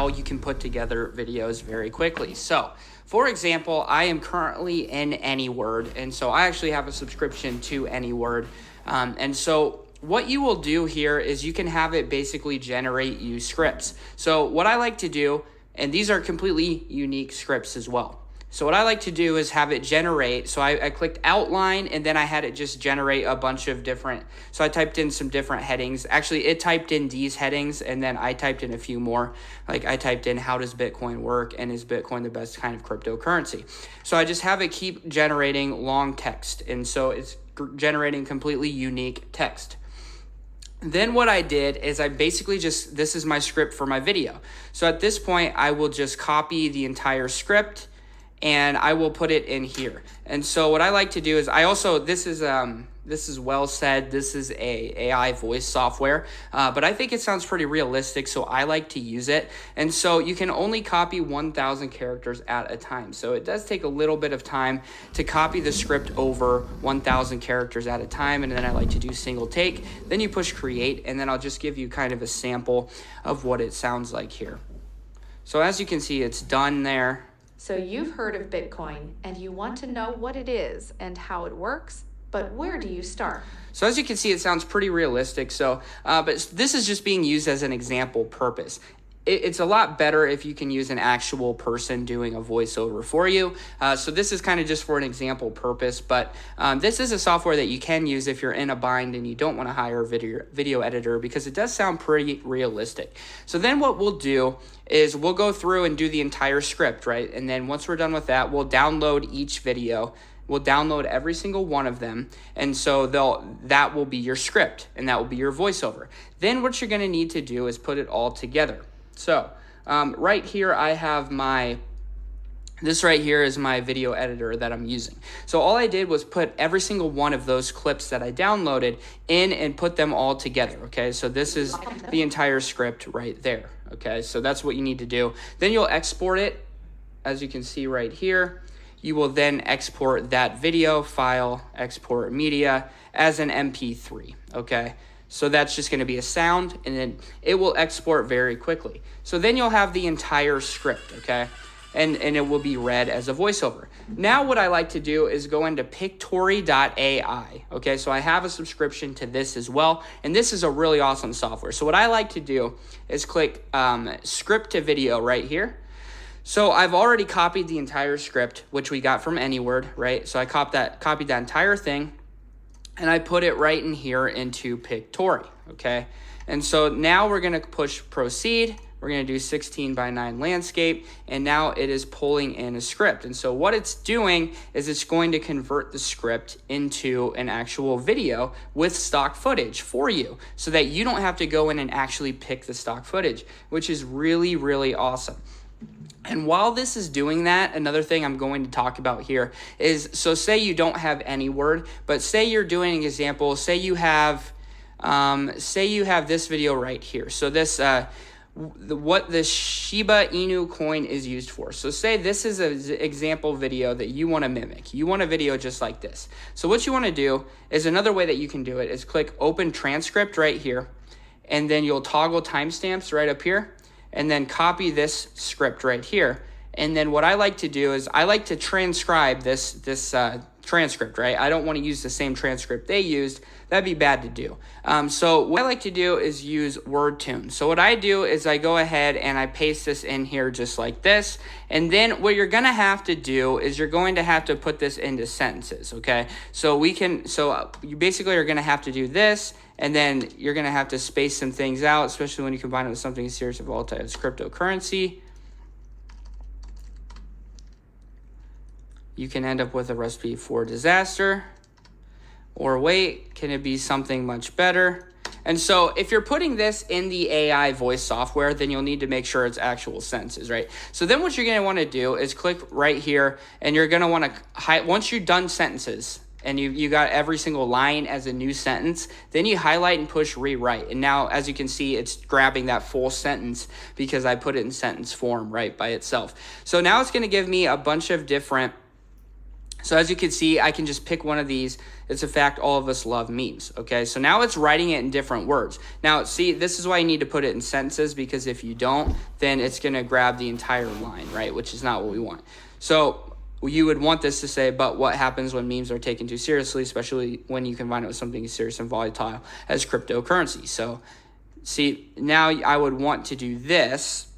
how you can put together videos very quickly. So for example, I am currently in AnyWord, and so I actually have a subscription to AnyWord. And so what you will do here is you can have it basically generate you scripts. So what I like to do, and these are completely unique scripts as well. So what I like to do is have it generate. So I clicked outline, and then I had it just generate a bunch of different, so I typed in some different headings. Actually, it typed in these headings, and then I typed in a few more. Like I typed in, how does Bitcoin work, and is Bitcoin the best kind of cryptocurrency? So I just have it keep generating long text, and so it's generating completely unique text. Then what I did is I basically just, this is my script for my video. So at this point, I will just copy the entire script, and I will put it in here. And so what I like to do is I also, this is well said. This is a AI voice software, but I think it sounds pretty realistic, so I like to use it. And so you can only copy 1,000 characters at a time. So it does take a little bit of time to copy the script over 1,000 characters at a time, and then I like to do single take. Then you push create, and then I'll just give you kind of a sample of what it sounds like here. So as you can see, it's done there. So you've heard of Bitcoin, and you want to know what it is and how it works, but where do you start? So as you can see, it sounds pretty realistic. So, but this is just being used as an example purpose. It's a lot better if you can use an actual person doing a voiceover for you. So this is kind of just for an example purpose, but this is a software that you can use if you're in a bind and you don't want to hire a video editor, because it does sound pretty realistic. So then what we'll do is we'll go through and do the entire script, right? And then once we're done with that, we'll download each video. We'll download every single one of them, and so that will be your script, and that will be your voiceover. Then what you're going to need to do is put it all together. So right here I have this right here is my video editor that I'm using. So all I did was put every single one of those clips that I downloaded in and put them all together, okay? So this is the entire script right there, okay? So that's what you need to do. Then you'll export it, as you can see right here. You will then export that video file, export media as an MP3, okay? So that's just going to be a sound, and then it will export very quickly. So then you'll have the entire script, okay? And it will be read as a voiceover. Now what I like to do is go into pictory.ai, okay? So I have a subscription to this as well, and this is a really awesome software. So what I like to do is click script to video right here. So I've already copied the entire script, which we got from AnyWord, right? So I copied that entire thing, and I put it right in here into Pictory, okay? And so now we're gonna push proceed. We're gonna do 16:9 landscape, and now it is pulling in a script. And so what it's doing is it's going to convert the script into an actual video with stock footage for you, so that you don't have to go in and actually pick the stock footage, which is really, really awesome. And while this is doing that, another thing I'm going to talk about here is, so say you don't have AnyWord, but say you're doing an example, say you have this video right here. So this, what the Shiba Inu coin is used for. So say this is an example video that you want to mimic. You want a video just like this. So what you want to do is, another way that you can do it is click open transcript right here, and then you'll toggle timestamps right up here, and then copy this script right here. And then what I like to do is I like to transcribe this transcript, right? I don't want to use the same transcript they used. That'd be bad to do. So what I like to do is use WordTune. So what I do is I go ahead and I paste this in here just like this. And then what you're gonna have to do is you're going to have to put this into sentences, okay? So you basically are gonna have to do this, and then you're gonna have to space some things out, especially when you combine it with something as serious as volatile as cryptocurrency. You can end up with a recipe for disaster. Or wait, can it be something much better? And so if you're putting this in the AI voice software, then you'll need to make sure it's actual sentences, right? So then what you're gonna wanna do is click right here, and you're gonna wanna, once you're done sentences, and you got every single line as a new sentence, then you highlight and push rewrite. And now, as you can see, it's grabbing that full sentence because I put it in sentence form right by itself. So now it's gonna give me a bunch of different So as you can see, I can just pick one of these. It's a fact all of us love memes, okay? So now it's writing it in different words. Now, see, this is why you need to put it in sentences, because if you don't, then it's gonna grab the entire line, right? Which is not what we want. So you would want this to say, but what happens when memes are taken too seriously, especially when you combine it with something as serious and volatile as cryptocurrency. So see, now I would want to do this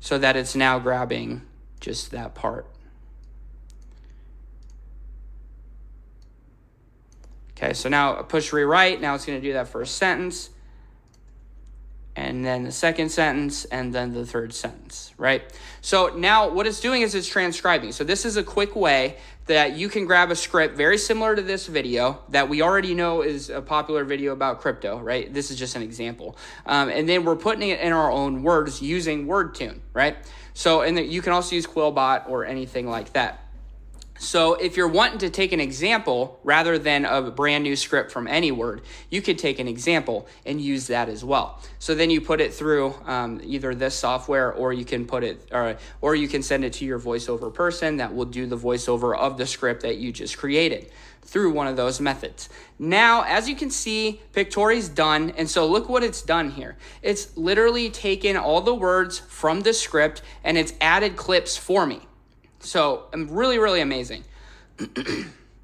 so that it's now grabbing just that part. Okay, so now push rewrite. Now it's going to do that first sentence, and then the second sentence, and then the third sentence, right? So now what it's doing is it's transcribing. So this is a quick way that you can grab a script very similar to this video that we already know is a popular video about crypto, right? This is just an example. And then we're putting it in our own words using WordTune, right? So, and you can also use Quillbot or anything like that. So if you're wanting to take an example rather than a brand new script from any word, you could take an example and use that as well. So then you put it through either this software, or you can put it, or you can send it to your voiceover person that will do the voiceover of the script that you just created through one of those methods. Now, as you can see, Pictory's done. And so look what it's done here. It's literally taken all the words from the script and it's added clips for me. So really, really amazing.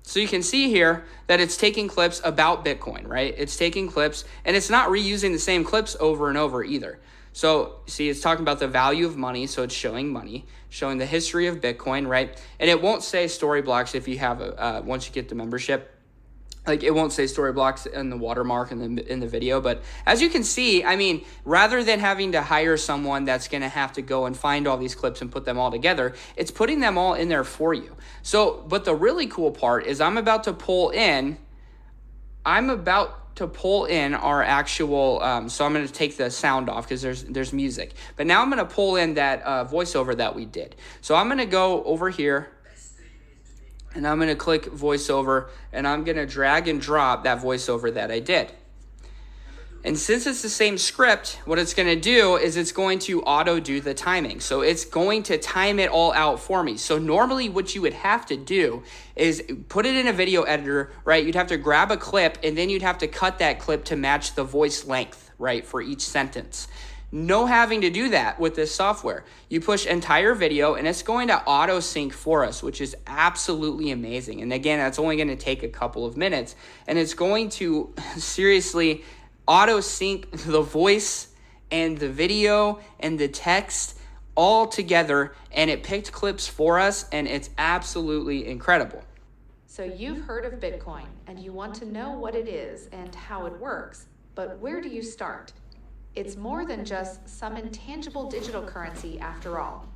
So you can see here that it's taking clips about Bitcoin, right? It's taking clips, and it's not reusing the same clips over and over either. So see, it's talking about the value of money. So it's showing money, showing the history of Bitcoin, right? And it won't say story blocks if you have once you get the membership. Like, it won't say story blocks in the watermark in the video. But as you can see, I mean, rather than having to hire someone that's going to have to go and find all these clips and put them all together, it's putting them all in there for you. So, but the really cool part is I'm about to pull in our actual, so I'm going to take the sound off because there's music. But now I'm going to pull in that voiceover that we did. So I'm going to go over here, and I'm going to click voiceover, and I'm going to drag and drop that voiceover that I did. And since it's the same script, what it's going to do is it's going to auto do the timing. So it's going to time it all out for me. So normally what you would have to do is put it in a video editor, right? You'd have to grab a clip, and then you'd have to cut that clip to match the voice length, right, for each sentence. No having to do that with this software. You push entire video and it's going to auto sync for us, which is absolutely amazing. And again, that's only going to take a couple of minutes, and it's going to seriously auto sync the voice and the video and the text all together, and it picked clips for us, and it's absolutely incredible. So you've heard of Bitcoin and you want to know what it is and how it works, but where do you start? It's more than just some intangible digital currency after all.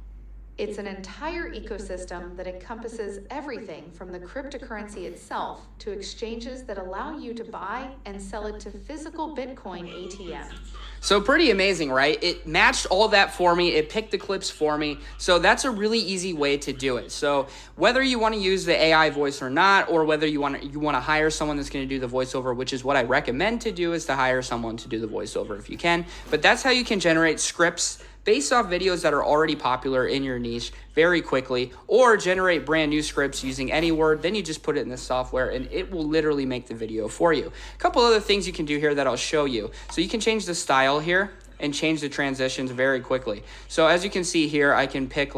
It's an entire ecosystem that encompasses everything from the cryptocurrency itself to exchanges that allow you to buy and sell it to physical Bitcoin ATMs. So pretty amazing, right? It matched all that for me. It picked the clips for me. So that's a really easy way to do it. So whether you want to use the AI voice or not, or whether you want to hire someone that's going to do the voiceover, which is what I recommend to do, is to hire someone to do the voiceover if you can. But that's how you can generate scripts based off videos that are already popular in your niche very quickly, or generate brand new scripts using any word. Then you just put it in the software and it will literally make the video for you. A couple other things you can do here that I'll show you. So you can change the style here and change the transitions very quickly. So as you can see here, I can pick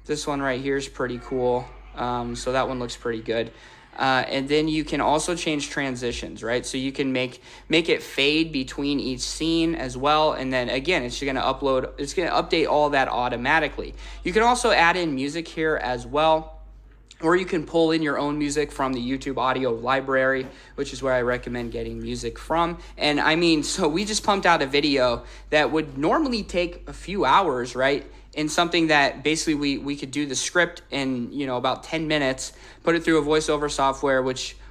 this one right here is pretty cool. So that one looks pretty good. And then you can also change transitions, right? So you can make it fade between each scene as well. And then again, it's going to update all that automatically. You can also add in music here as well, or you can pull in your own music from the YouTube audio library, which is where I recommend getting music from. And I mean, so we just pumped out a video that would normally take a few hours, right? In something that basically we could do the script in, about 10 minutes, put it through a voiceover software,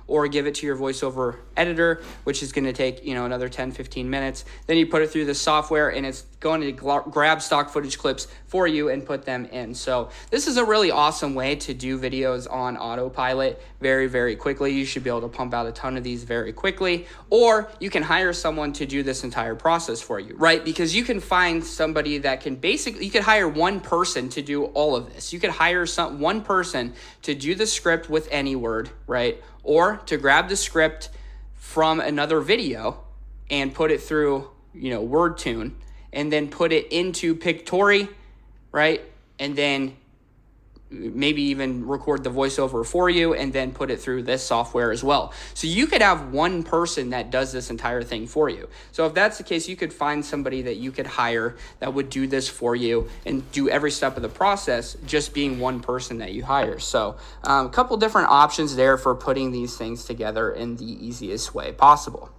or give it to your voiceover editor, which is going to take, another 10, 15 minutes. Then you put it through the software and it's going to grab stock footage clips for you and put them in. So this is a really awesome way to do videos on autopilot very, very quickly. You should be able to pump out a ton of these very quickly, or you can hire someone to do this entire process for you, right? Because you can find somebody that can you could hire one person to do all of this. You could hire one person to do the script with any word, right? Or to grab the script from another video and put it through, WordTune, and then put it into Pictory, right? And then maybe even record the voiceover for you and then put it through this software as well. So you could have one person that does this entire thing for you. So if that's the case, you could find somebody that you could hire that would do this for you and do every step of the process, just being one person that you hire. So a couple different options there for putting these things together in the easiest way possible.